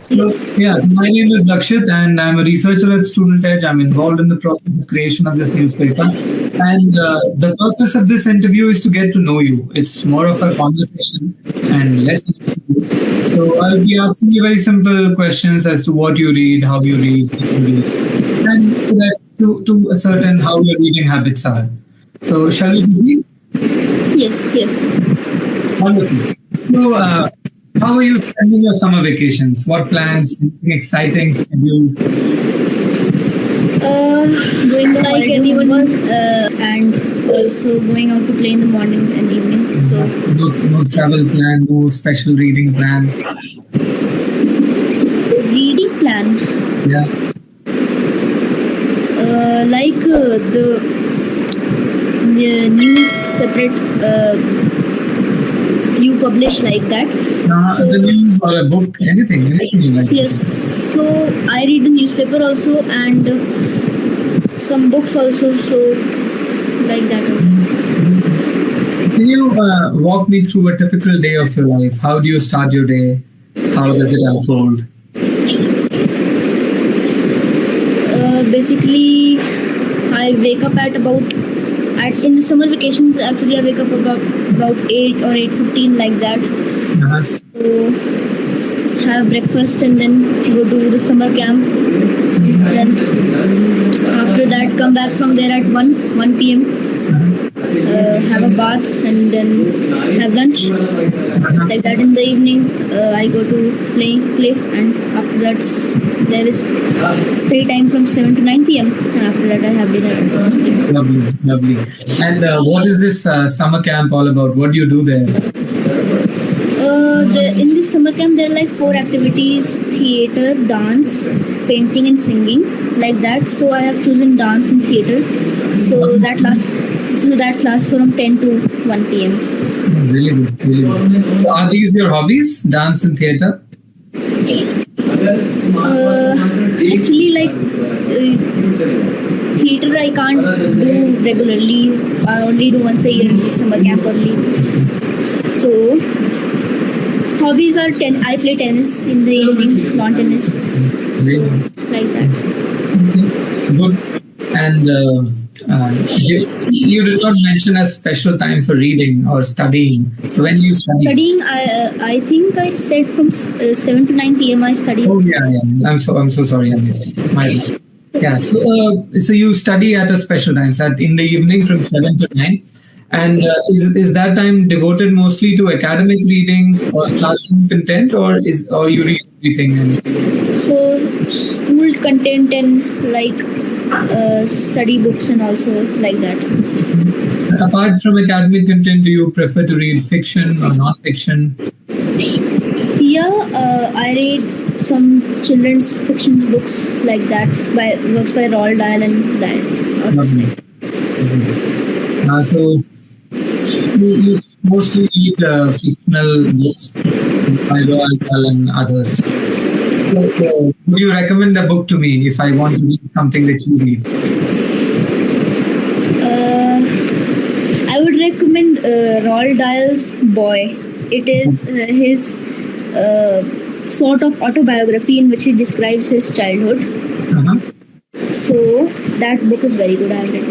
So, yeah, so my name is Lakshit and I'm a researcher at StudentEdge. I'm involved in the process of creation of this newspaper. And the purpose of this interview is to get to know you. It's more of a conversation and less interview. So I'll be asking you very simple questions as to what you read, how you read, what you read, and to ascertain how your reading habits are. So shall we proceed? Yes, yes. Wonderful. So, how are you spending your summer vacations? What plans? Anything exciting schedule? Doing the like anyone work and also going out to play in the morning and evening. So No travel plan, no special reading plan. reading plan, Yeah. the news separate you publish like that. So The news or a book, anything you like. yes, so I read the newspaper also and some books also. So like that. Can you walk me through a typical day of your life? How do you start your day? How does it unfold? Basically, I wake up at in the summer vacations. Actually, I wake up about 8 or 8:15 like that. Uh-huh. So have breakfast and then go to the summer camp. Then after that, come back from there at 1 p.m. Have a bath and then have lunch. Like that in the evening, I go to play, and after that there is stay time from 7 to 9 p.m. and after that I have dinner and go to sleep. Lovely, lovely. And what is this summer camp all about? What do you do there? In this summer camp there are like 4 activities: theater, dance, painting and singing, like that. So I have chosen dance and theater. So that lasts from 10 to 1 p.m. Really good, really good. So are these your hobbies, dance and theater? Actually, like theater I can't do regularly. I only do once a year in the summer camp only. So hobbies are I play tennis in the evenings, lawn tennis. Really nice. Like that. Okay, good. And you did not mention a special time for reading or studying. So when you study? Studying, I think I said from 7 to 9 p.m. I study. Oh yeah. I'm so sorry, I missed it. My bad. Yeah. So you study at a special time, so in the evening from 7 to 9. And is that time devoted mostly to academic reading or classroom content, or you read everything? So school content and like study books and also like that. Apart from academic content, do you prefer to read fiction or non-fiction? Yeah, I read some children's fiction books like that works by Roald Dahl and that. So you mostly read fictional books by Roald Dahl and others. So would you recommend a book to me if I want to read something that you read? I would recommend Roald Dahl's Boy. It is his sort of autobiography in which he describes his childhood. Uh-huh. So that book is very good. I read it.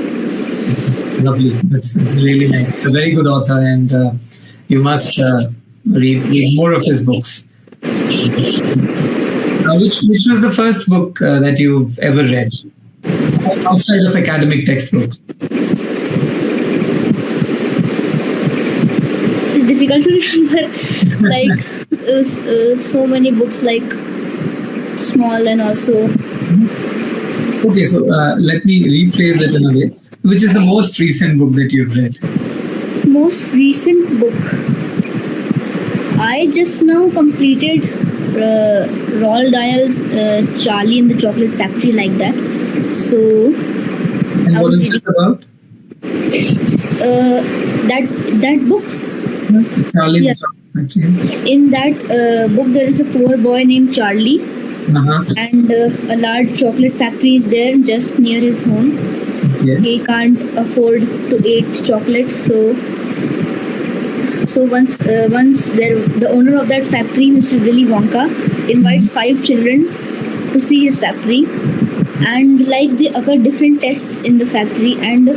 Lovely. That's really nice. A very good author, and you must read more of his books. Which was the first book that you've ever read outside of academic textbooks? It's difficult to remember. Like so many books, like small and also. Okay, so let me rephrase it in a way. Which is the most recent book that you've read? Most recent book. I just now completed Roald Dahl's Charlie and the Chocolate Factory, like that. So. And what is it about? That book. Charlie and the Chocolate Factory. In that book, there is a poor boy named Charlie, and a large chocolate factory is there just near his home. Okay. He can't afford to eat chocolate, so So once the owner of that factory, Mr. Willy Wonka, invites 5 children to see his factory, and like they occur different tests in the factory, and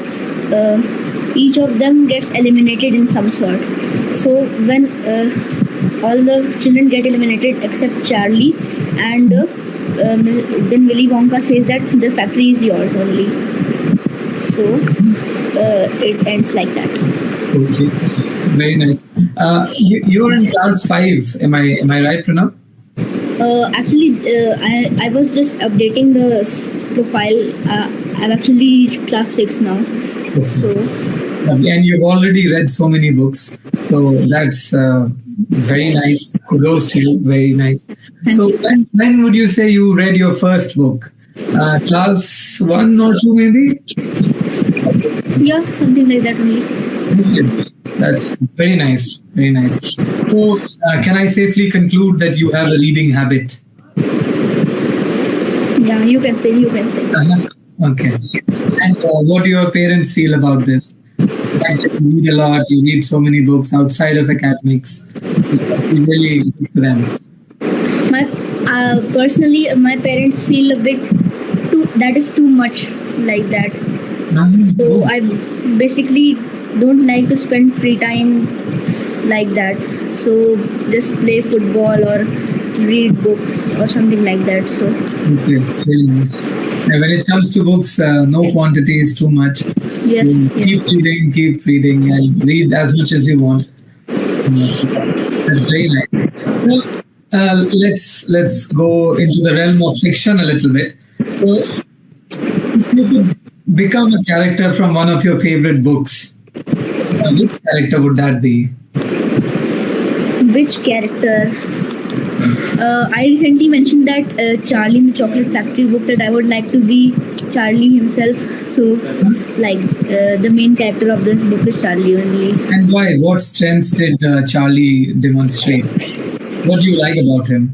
each of them gets eliminated in some sort. So when all the children get eliminated except Charlie, and then Willy Wonka says that the factory is yours only. So it ends like that. Okay. Very nice. You're in class 5. Am I right, Pranav? Actually, I was just updating the profile. I've actually reached class 6 now. So And you've already read so many books. So that's very nice. Kudos to you. Very nice. So when would you say you read your first book? Class 1 or 2 maybe? yeah, something like that only. Okay. That's very nice. Very nice. So can I safely conclude that you have a reading habit? Yeah, you can say. Uh-huh. Okay. And what do your parents feel about this? Like, you read a lot, you read so many books outside of academics. It's really good for them. My personally, my parents feel a bit that is too much like that. So I basically don't like to spend free time like that. So just play football or read books or something like that. So Okay, really nice. And when it comes to books, no quantity is too much. yes, You yes. keep reading, and read as much as you want. Yes, that's very nice. So, let's go into the realm of fiction a little bit. So, if you could become a character from one of your favorite books, which character would that be? Which character? I recently mentioned that Charlie in the Chocolate Factory book that I would like to be Charlie himself. So, like the main character of this book is Charlie only. And why? What strengths did Charlie demonstrate? What do you like about him?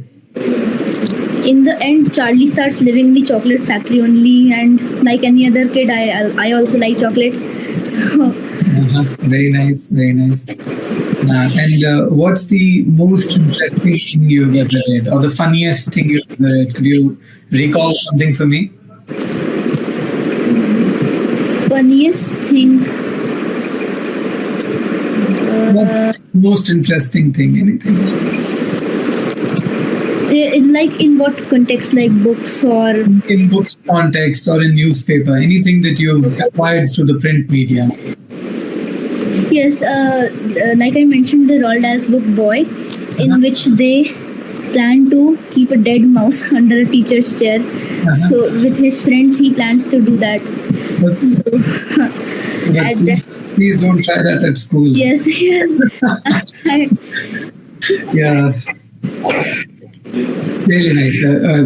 In the end, Charlie starts living in the chocolate factory only, and like any other kid, I also like chocolate. So Very nice, very nice. And what's the most interesting thing you've ever read, or the funniest thing you've ever read? Could you recall something for me? funniest thing. What most interesting thing? Anything? Like in what context, like books or In books context or in newspaper? Anything that you've acquired through the print media? yes, like I mentioned, the Roald Dahl's book Boy, in which they plan to keep a dead mouse under a teacher's chair. So with his friends, he plans to do that. But, So but at that, please don't try that at school. yes, yes, I, Yeah. Really nice.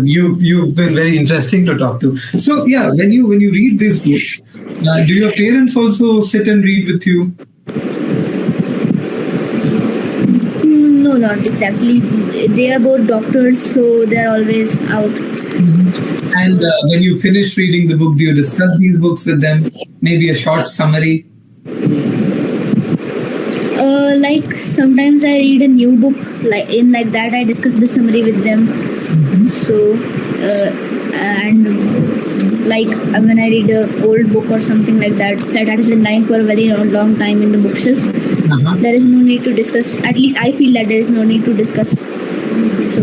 You've been very interesting to talk to. So yeah, when you read these books, do your parents also sit and read with you? no, not exactly. They are both doctors, so they're always out. And when you finish reading the book, do you discuss these books with them? Maybe a short summary. Like sometimes I read a new book, like that I discuss the summary with them. So and like when I read a old book or something like that has been lying for a very long time in the bookshelf, there is no need to discuss. At least I feel that there is no need to discuss. So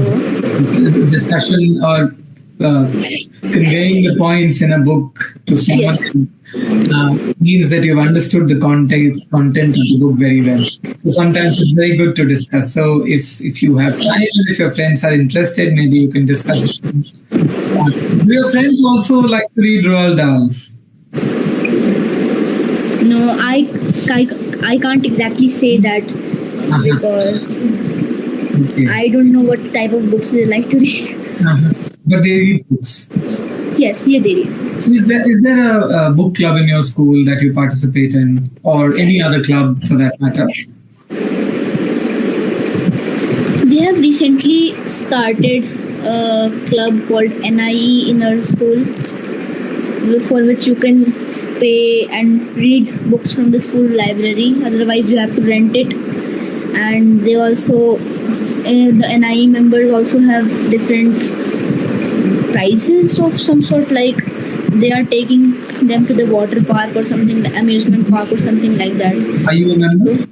Discussion or conveying the points in a book to someone yes, means that you've understood the content of the book very well. So sometimes it's very good to discuss. So if you have time and if your friends are interested, maybe you can discuss with them. Do your friends also like to read Roald Dahl? no, I can't exactly say that because Okay. I don't know what type of books they like to read. But they read books. Yes, yeah, they read. Is there a book club in your school that you participate in, or any other club for that matter? They have recently started a club called NIE in our school, for which you can pay and read books from the school library. Otherwise, you have to rent it. and they also the NIE members also have different prizes of some sort, like they are taking them to the water park or something, amusement park or something like that. Are you a member?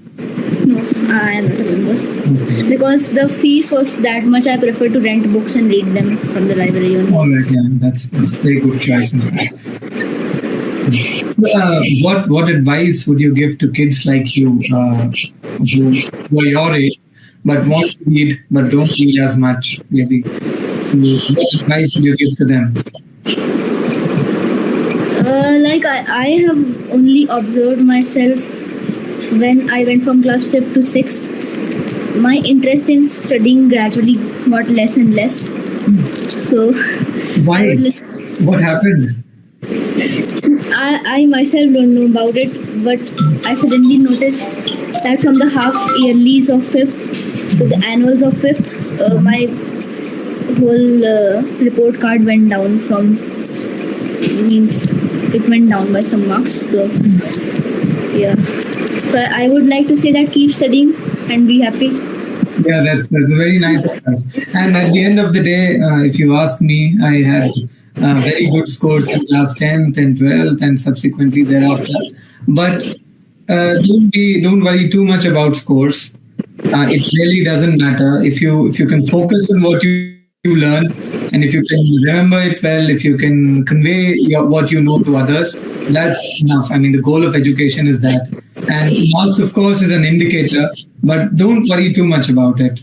No, I am not a member. Because the fees was that much, I prefer to rent books and read them from the library only. All right, yeah, that's a very good choice. In fact. What advice would you give to kids like you who are your age but want to read but don't read as much? Maybe what advice would you give to them? Like I have only observed myself when I went from class 5th to 6th. My interest in studying gradually got less and less. So Why? What happened? I myself don't know about it, but I suddenly noticed that from the half yearlies of 5th to the annuals of 5th, my whole report card went down from, means it went down by some marks. So yeah, so I would like to say that keep studying and be happy. Yeah, that's a very nice advice. And at the end of the day, if you ask me, I had very good scores in class 10th and 12th and subsequently thereafter. But don't worry too much about scores. It really doesn't matter if you can focus on what you learn, and if you can remember it well, if you can convey what you know to others, that's enough. I mean, the goal of education is that. And marks, of course, is an indicator, but don't worry too much about it.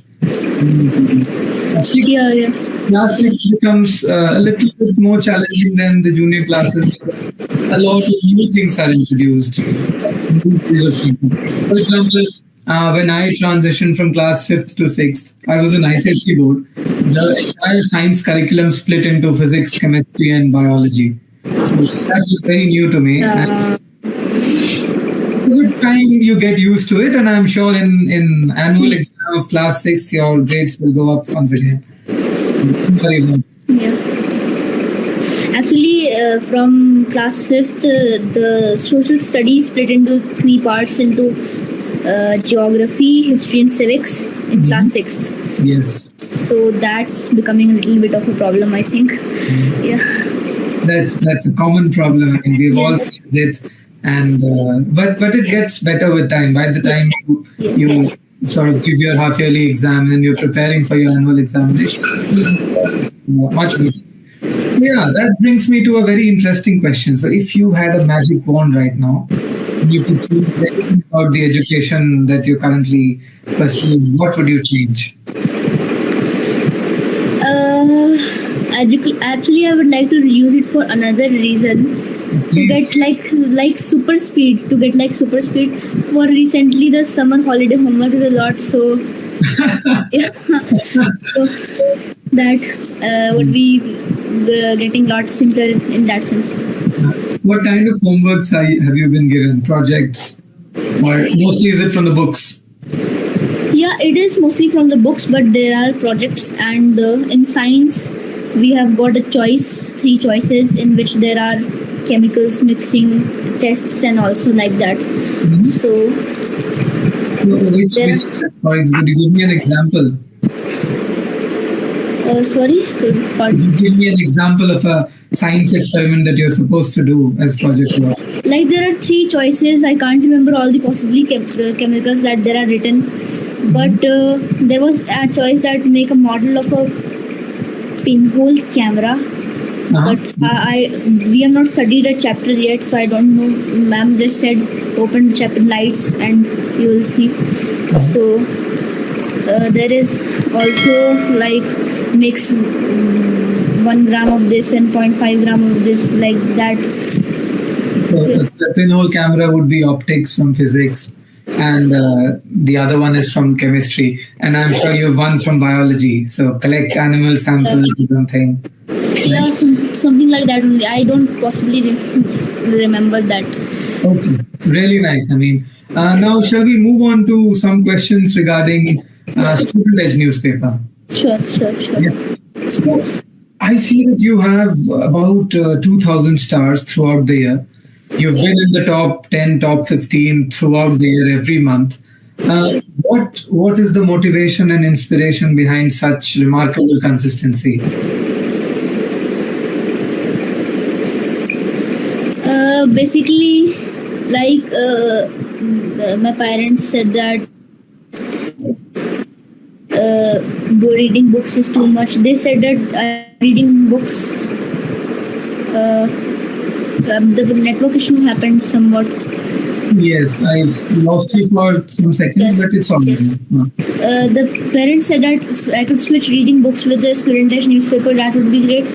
Yeah. Class 6 becomes a little bit more challenging than the junior classes. A lot of new things are introduced. For example, when I transitioned from class 5th to 6th, I was an ICSE board. The entire science curriculum split into physics, chemistry, and biology. So that was very new to me. And with time, you get used to it, and I'm sure in annual exam of class 6th, your grades will go up once again. Very well. Yeah. Actually, from class 5th, the social studies split into 3 parts, into geography, history, and civics in class 6th. Yes. So that's becoming a little bit of a problem, I think. Yeah. That's a common problem. I mean, we've all faced it, and but it gets better with time. By the time you sort of give your half yearly exam and you're preparing for your annual examination, much better. Yeah, that brings me to a very interesting question. So, if you had a magic wand right now, you could choose anything about the education that you're currently pursuing, what would you change? Actually, I would like to use it for another reason. To get like super speed. To get like super speed. For recently, the summer holiday homework is a lot, so yeah. So that would be getting lot simpler in that sense. What kind of homeworks have you been given? Projects? Or mostly is it from the books? Yeah, it is mostly from the books, but there are projects, and in science, we have got a choice, 3 choices, in which there are chemicals mixing tests and also like that. So, which could you give me an example? Sorry? Could you give me an example of a science experiment that you're supposed to do as project work? Like there are 3 choices. I can't remember all the possibly chemicals that there are written, but there was a choice that make a model of a pinhole camera. But we have not studied a chapter yet, so I don't know. Ma'am just said open the chapter lights and you will see. So there is also like mix 1 gram of this and 0.5 gram of this, like that. So the pinhole camera would be optics from physics, and the other one is from chemistry. And I'm sure you've one from biology. So collect animal samples or something. Yeah, something like that only. I don't possibly remember that. Okay, really nice. I mean, now shall we move on to some questions regarding StudentEdge newspaper? Sure. Yes. So, I see that you have about 2,000 stars throughout the year. You've been in the top 10, top 15 throughout the year every month. What is the motivation and inspiration behind such remarkable consistency? Basically, like my parents said that reading books is too much. They said that reading books, the network issue happened somewhat. Yes, I lost you for some seconds, Yes, but it's all yes. right. The parents said that if I could switch reading books with the StudentEdge newspaper, that would be great.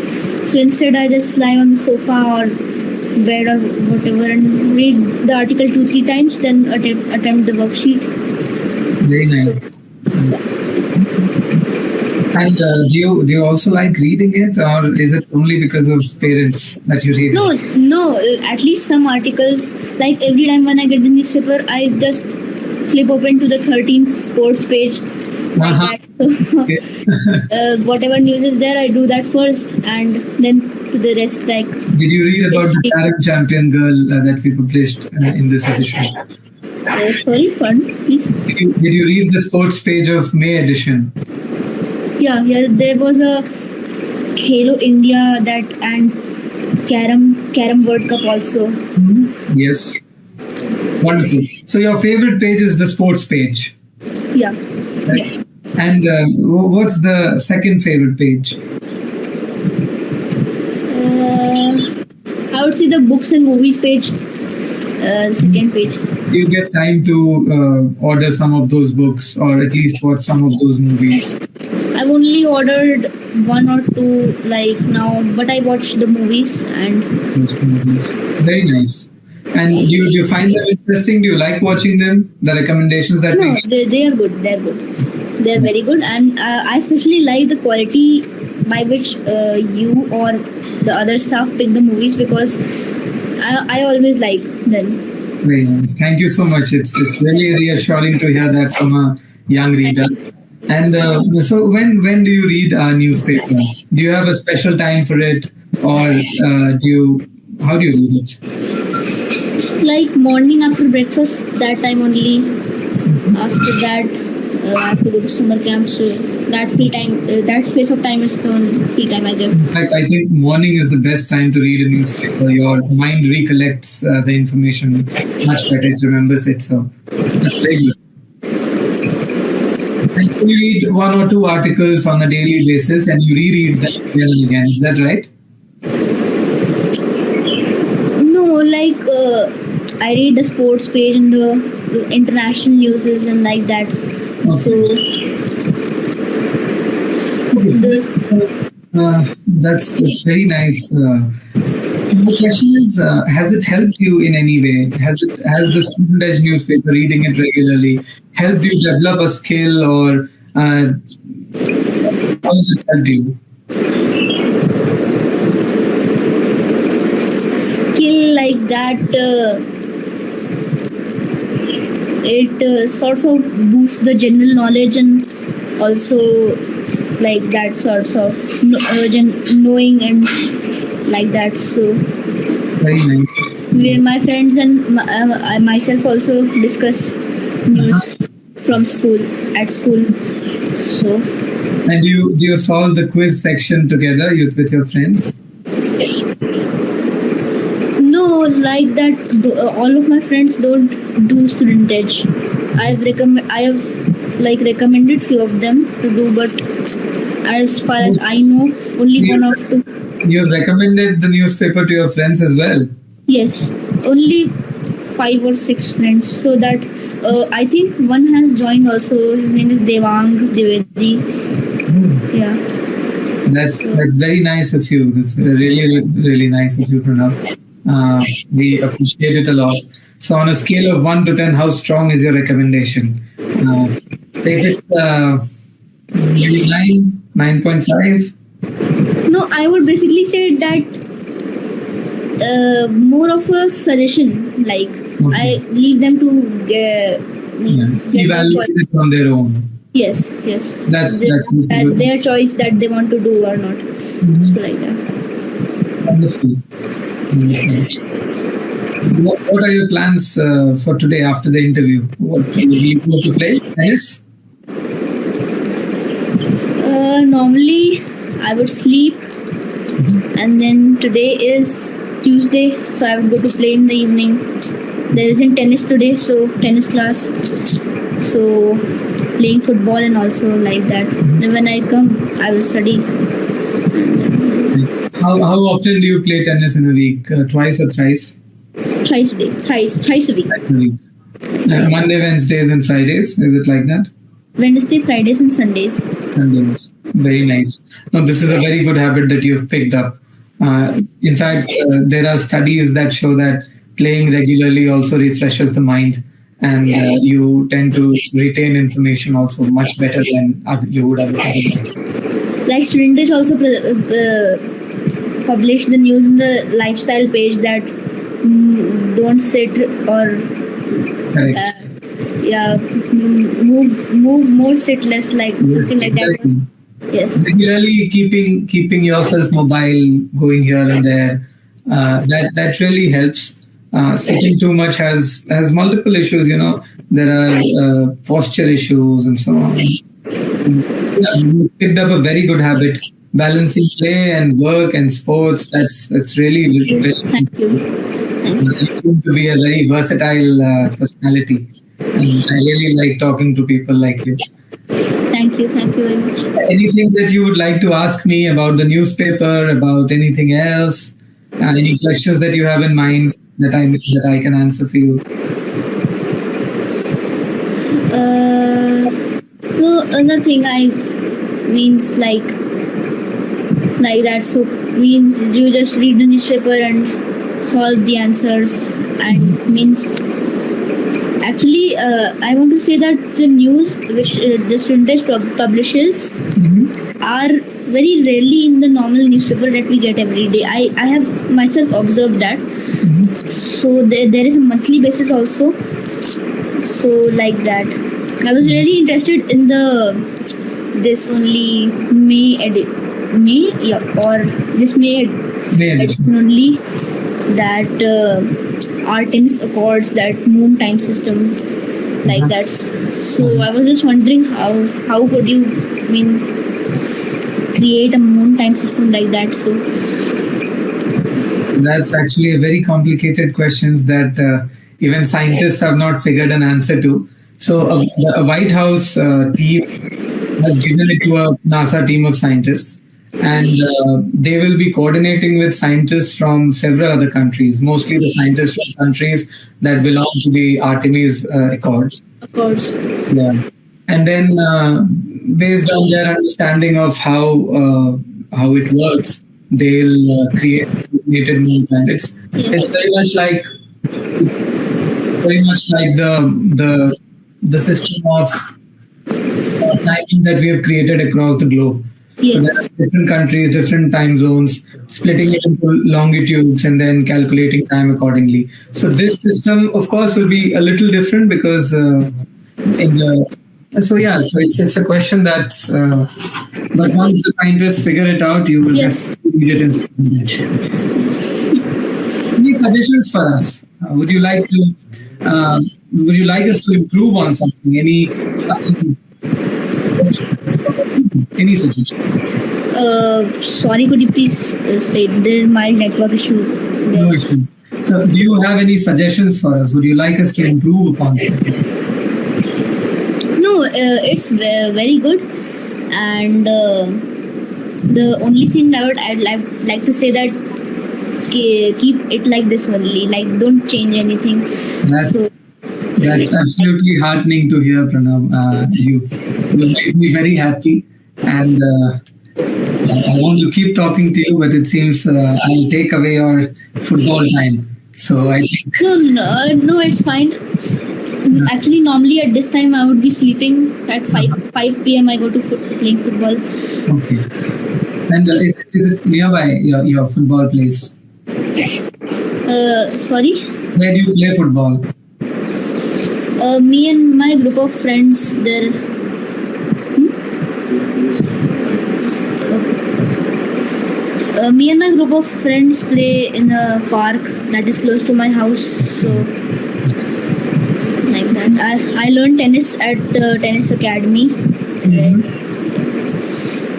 So instead, I just lie on the sofa or bed or whatever and read the article 2 3 times, then attempt the worksheet. Very So nice. And do you also like reading it, or is it only because of parents that you read no, it? no, at least some articles. Like every time when I get the newspaper, I just flip open to the 13th sports page like Uh-huh. that. So Okay. whatever news is there, I do that first, and then to the rest like Did you read about the history. Tarot Champion girl that we published in this edition? Sorry, pardon, please. Did you read the sports page of May edition? Yeah, yeah. There was a Halo India that and Carom World Cup also. Yes. Wonderful. So your favorite page is the sports page, Yeah, right? yeah. And what's the second favorite page? I would say the books and movies page. Second page. Do you get time to order some of those books, or at least watch some of those movies? I've only ordered one or two like now, but I watched the movies and Those two movies. Very nice. And do you find them interesting? Do you like watching them? The recommendations that we no, give? they are good. They're good. They're very good, and I especially like the quality by which you or the other staff pick the movies because I always like them. Very nice. Thank you so much. It's really reassuring to hear that from a young reader. And so, when do you read a newspaper? Do you have a special time for it, or how do you read it? Like morning after breakfast, that time only. After that, I have to go to summer camp, so that free time, that space of time is the only free time I get. In fact, I think morning is the best time to read a newspaper. Your mind recollects the information much better. It remembers it. So that's very good. And so you read one or two articles on a daily basis, and you reread them again and again. Is that right? No, like I read the sports page and the international news and like that. So Okay. the That's very nice. The question is, has it helped you in any way? Has the Student Edge newspaper, reading it regularly, helped you develop a skill, or how has it helped you? skill like that, it sorts of boosts the general knowledge and also like that sorts of knowing and like that. So Very nice. my friends and I myself also discuss news from school at school. So And do you solve the quiz section together with your friends? no, like that. All of my friends don't do student edge. I have like recommended few of them to do, but as far as I know, only You one of two. you recommended the newspaper to your friends as well. Yes, only 5 or 6 friends. So that I think one has joined also. His name is Devang Divedi. Yeah. That's very nice of you. That's really really nice of you, Pranav. We appreciate it a lot. So on a scale of 1 to 10, how strong is your recommendation? If it's maybe 9.5. No, I would basically say that more of a suggestion. Like I leave them to means get their choice. Evaluate it on their own. Yes, yes. That's Their choice that they want to do or not. So like that. wonderful. Wonderful. What are your plans for today after the interview? What will you go to play? Tennis? Normally, I would sleep, and then today is Tuesday, so I would go to play in the evening. There isn't tennis today, so tennis class. So playing football and also like that. Then when I come, I will study How often do you play tennis in a week? Twice or thrice? thrice a day, thrice a week. Twice a week. Monday, Wednesdays, and Fridays. Is it like that? Wednesday, Fridays, and Sundays. Sundays. Very nice. Now, this is a very good habit that you've picked up. In fact, there are studies that show that playing regularly also refreshes the mind, and you tend to retain information also much better than you would have. Like StudentEdge also published the news in the lifestyle page that don't sit or move more, sit less, like something like Exactly. that. Yes. Regularly keeping yourself mobile, going here and there, that really helps. Sitting too much has multiple issues. There are posture issues and so on. Yeah, you picked up a very good habit, balancing play and work and sports. That's really very, Thank you. you seem to be a very versatile personality, and I really like talking to people like you. Thank you very much. Anything that you would like to ask me about the newspaper, about anything else? Any questions that you have in mind that I can answer for you? No, nothing. I means like that. So means you just read the newspaper and solve the answers. And means actually, I want to say that the news which the StudentEdge publishes are very rarely in the normal newspaper that we get every day. I have myself observed that. So there is a monthly basis also. So like that. I was really interested in this only May, yeah, or this May edition only, that Artemis Accords, that moon time system, like that. So I was just wondering how could you create a moon time system like that. So That's actually a very complicated questions that even scientists have not figured an answer to. So a White House team has given it to a NASA team of scientists, and they will be coordinating with scientists from several other countries, mostly the scientists from countries that belong to the Artemis Accords. of course, Yeah, and then based on their understanding of how it works, they'll create a coordinated movement. It's very much like the system of timing that we have created across the globe. So yes, there are different countries, different time zones, splitting it into longitudes and then calculating time accordingly. So this system, of course, will be a little different because so it's a question that's but once the scientists figure it out, you will Yes. read it in StudentEdge. Any suggestions for us? Would you like us to improve on something? Any suggestions? sorry, could you please say there is mild network issue there? No issues. So, do you have any suggestions for us? Would you like us to improve upon something? No, it's very good, and the only thing I'd like to say that keep it like this only, like don't change anything. That's, So that's absolutely heartening to hear, Pranav. You made me very happy, and I want to keep talking to you, but it seems I'll take away your football time. So I think no, it's fine. Actually, normally at this time I would be sleeping. At 5 p.m. I go to playing football. okay. And is it nearby your football place? Sorry. Where do you play football? Me and my group of friends there. Me and my group of friends play in a park that is close to my house. So like that, I learned tennis at tennis academy.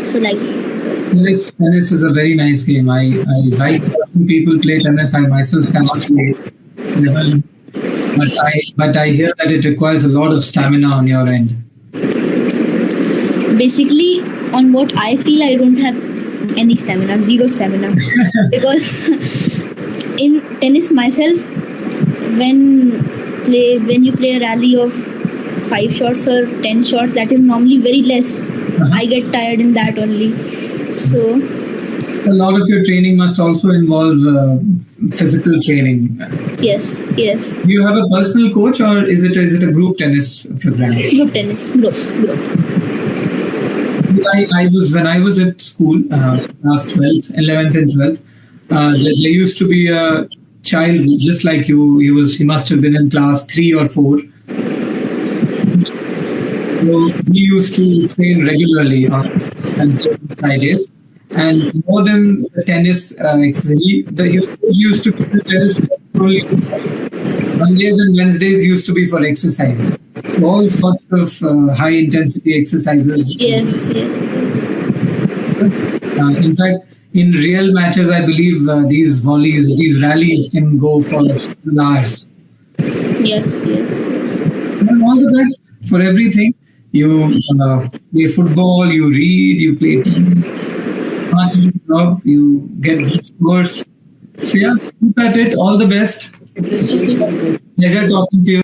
So like Tennis is a very nice game. I like watching people play tennis. I myself cannot play. Never, but I hear that it requires a lot of stamina on your end. basically on what I feel, I don't have any stamina, zero stamina, because in tennis myself, when you play a rally of 5 shots or 10 shots, that is normally very less. I get tired in that only. So A lot of your training must also involve physical training. yes, Do you have a personal coach, or is it a group tennis program? group tennis, group. I was when I was at school, class 12th, 11th, and 12th. There used to be a child just like you. He must have been in class 3 or 4. So we used to train regularly on Wednesdays and Fridays, and more than the tennis exercise, his coach used to give the tennis only. Mondays and Wednesdays used to be for exercise. So all sorts of high intensity exercises. Yes. In fact, in real matches, I believe these volleys, these rallies can go for several hours. Yes. And all the best for everything. You play football, you read, you play tennis, part-time job, you get good scores. So yeah, keep at it. All the best. Pleasure talking to you.